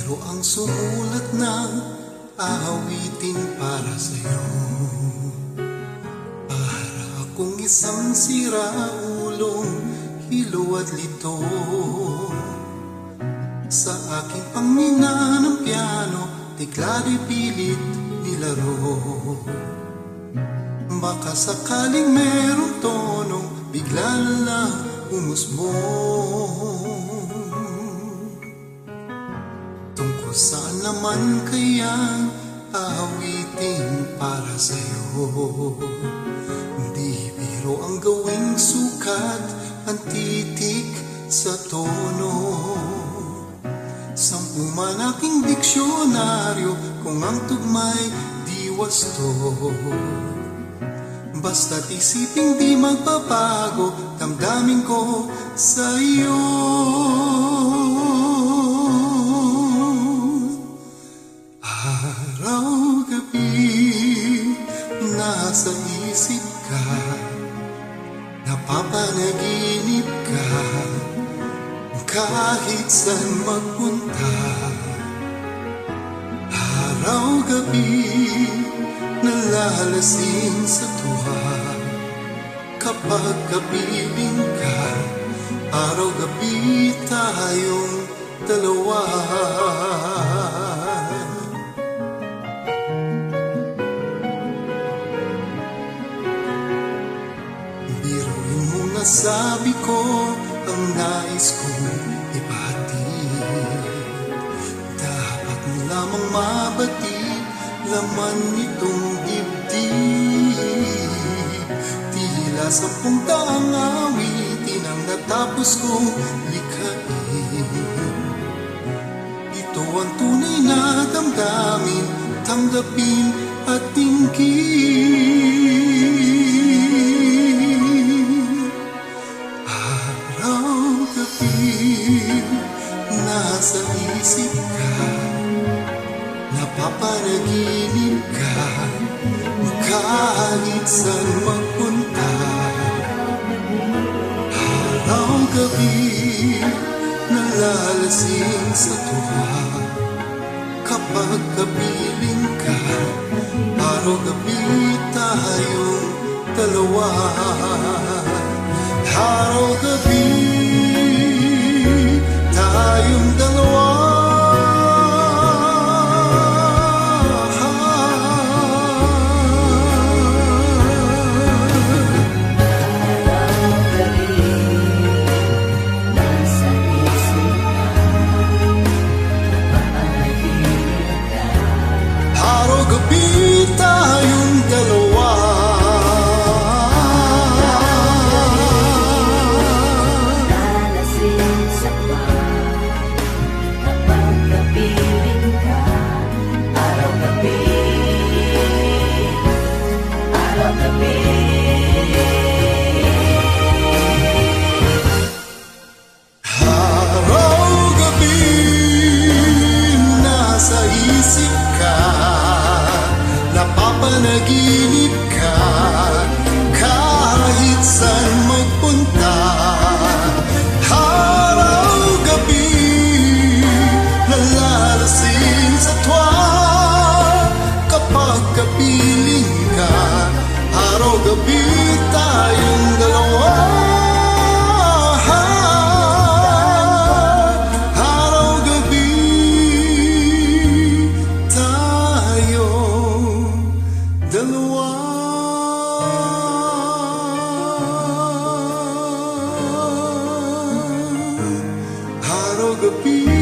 Biro ang sumulat ng awitin para sa'yo. Para akong isang siraulong hilo at lito. Sa aking pangmina ng piano, tiklari pilit nilaro. Baka sakaling merong tonong bigla lang umusbong. Tungkol saan naman kayang awitin para sa'yo? Hindi biro ang gawing sukat, ang titik sa tono. 10 man aking diksyonaryo kung ang tugmay di wasto. Basta't isiping di magbabago, damdamin ko sa iyo. Araw-gabi, nasa isip ka, napapanaginip ka, kahit saan magpunta. Araw-gabi, nalalasing sa tuwa, kapag kapiling ka. Araw-gabi tayong dalawa. Biruin mo na sabi ko ang nais kong ibatid. Dapat mo lamang mabatid laman nitong dibdib. Tila 10 taang awitin ang natapos kong likhain. Ito ang tunay na damdamin, tanggapin at tingin. Araw-gabi, nasa isip ka, napapanaginip ka, kahit saan magpunta. Araw-gabi, nalalasing sa tuwa, kapag kapiling ka. Araw-gabi tayong dalawa. Araw-gabi tayong dalawa. Araw-gabi tayong dalawa. Nalasing sa tuwa, kapag kapiling ka. Araw-gabi, araw-gabi. Araw-gabi, nasa isip ka, napapanaginip ka, kahit saan magpunta. Araw-gabi, nalalasing sa tuwa, kapag kapiling ka. Araw-gabi tayong dalawa. Araw-gabi tayong dalawa. Araw-gabi